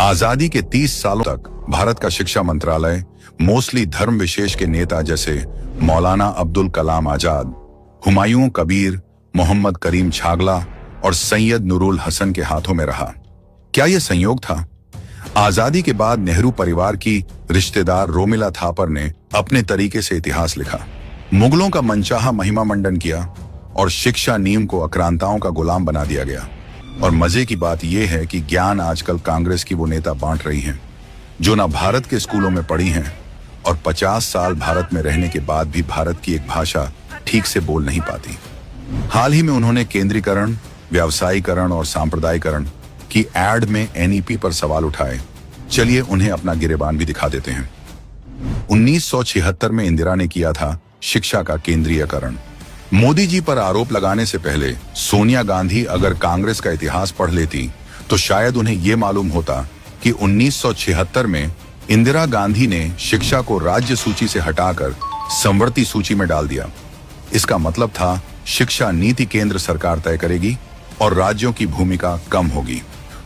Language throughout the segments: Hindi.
आजादी के 30 सालों तक भारत का शिक्षा मंत्रालय मोस्टली धर्म विशेष के नेता जैसे मौलाना अब्दुल कलाम आजाद, हुमायूं कबीर, मोहम्मद करीम छागला और सैयद नूरुल हसन के हाथों में रहा। क्या यह संयोग था? आजादी के बाद नेहरू परिवार की रिश्तेदार रोमिला थापर ने अपने तरीके से इतिहास लिखा, मुगलों का मनचाहा महिमा मंडन किया और शिक्षा नीम को आक्रांताओं का गुलाम बना दिया गया। और मजे की बात यह है कि ज्ञान आजकल कांग्रेस की वो नेता बांट रही हैं जो ना भारत के स्कूलों में पढ़ी हैं और 50 साल भारत में रहने के बाद भी भारत की एक भाषा ठीक से बोल नहीं पाती। हाल ही में उन्होंने केंद्रीकरण, व्यावसायीकरण और सांप्रदायिकरण की एड में एनईपी पर सवाल उठाए। चलिए उन्हें अपना गिरेबान भी दिखा देते हैं। 1976 में इंदिरा ने किया था शिक्षा का केंद्रीयकरण। मोदी जी पर आरोप लगाने से पहले सोनिया गांधी अगर कांग्रेस का इतिहास पढ़ लेती तो शायद उन्हें यह मालूम होता कि 1976 में इंदिरा गांधी ने शिक्षा को राज्य सूची से हटाकर संवर्ती सूची में डाल दिया। इसका मतलब था शिक्षा नीति केंद्र सरकार तय करेगी और राज्यों की भूमिका कम होगी।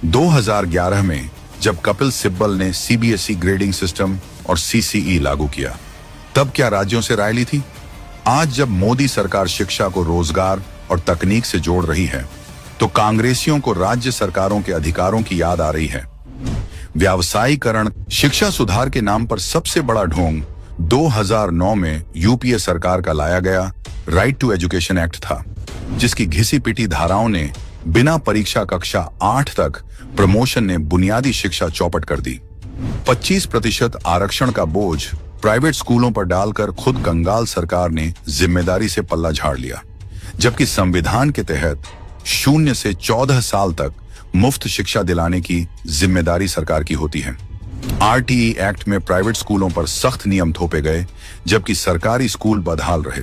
2011 में जब कपिल सिब्बल ने सीबीएसई ग्रेडिंग सिस्टम और सीसीई लागू किया, तब क्या राज्यों से राय ली थी? आज जब मोदी सरकार शिक्षा को रोजगार और तकनीक से जोड़ रही है, तो कांग्रेसियों को राज्य सरकारों के अधिकारों की याद आ रही है। व्यावसायीकरण शिक्षा सुधार के नाम पर सबसे बड़ा ढोंग 2009 में यूपीए सरकार का लाया गया राइट टू एजुकेशन एक्ट था, जिसकी घिसी पिटी धाराओं ने बिना परीक्षा कक्षा 8 तक प्रमोशन ने बुनियादी शिक्षा चौपट कर दी। 25% आरक्षण का बोझ प्राइवेट स्कूलों पर डालकर खुद कंगाल सरकार ने जिम्मेदारी से पल्ला झाड़ लिया, जबकि संविधान के तहत 0 से 14 साल तक मुफ्त शिक्षा दिलाने की जिम्मेदारी सरकार की होती है। आरटीई एक्ट में प्राइवेट स्कूलों पर सख्त नियम थोपे गए, जबकि सरकारी स्कूल बदहाल रहे।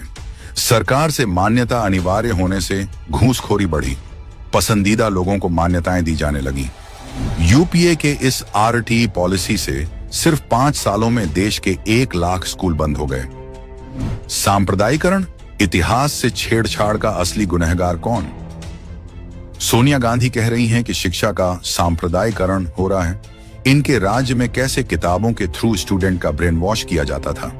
सरकार से मान्यता अनिवार्य होने से घूसखोरी बढ़ी, पसंदीदा लोगों को मान्यताएं दी जाने लगी। यूपीए के इस आरटीई पॉलिसी से सिर्फ 5 सालों में देश के 1 लाख स्कूल बंद हो गए। सांप्रदायिकरण इतिहास से छेड़छाड़ का असली गुनहगार कौन? सोनिया गांधी कह रही हैं कि शिक्षा का सांप्रदायिकरण हो रहा है। इनके राज्य में कैसे किताबों के थ्रू स्टूडेंट का ब्रेन वॉश किया जाता था।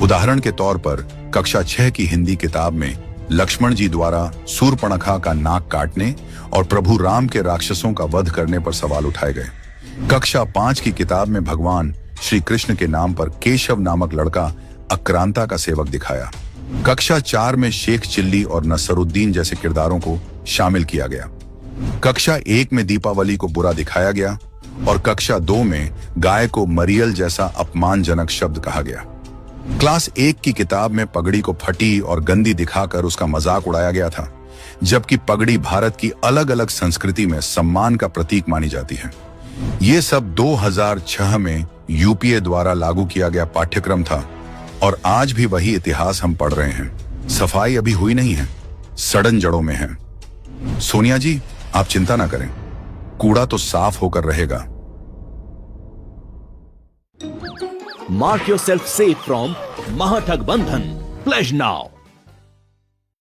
उदाहरण के तौर पर कक्षा 6 की हिंदी किताब में लक्ष्मण जी द्वारा सूर्पणखा का नाक काटने और प्रभु राम के राक्षसों का वध करने पर सवाल उठाए गए। कक्षा 5 की किताब में भगवान श्री कृष्ण के नाम पर केशव नामक लड़का आक्रांता का सेवक दिखाया। कक्षा 4 में शेख चिल्ली और नसरुद्दीन जैसे किरदारों को शामिल किया गया। कक्षा 1 में दीपावली को बुरा दिखाया गया और कक्षा 2 में गाय को मरियल जैसा अपमानजनक शब्द कहा गया। क्लास 1 की किताब में पगड़ी को फटी और गंदी दिखाकर उसका मजाक उड़ाया गया था, जबकि पगड़ी भारत की अलग अलग संस्कृति में सम्मान का प्रतीक मानी जाती है। ये सब 2006 में यूपीए द्वारा लागू किया गया पाठ्यक्रम था और आज भी वही इतिहास हम पढ़ रहे हैं। सफाई अभी हुई नहीं है, सड़न जड़ों में है। सोनिया जी, आप चिंता ना करें, कूड़ा तो साफ होकर रहेगा। Mark yourself safe from Mahathag Bandhan. Pledge now.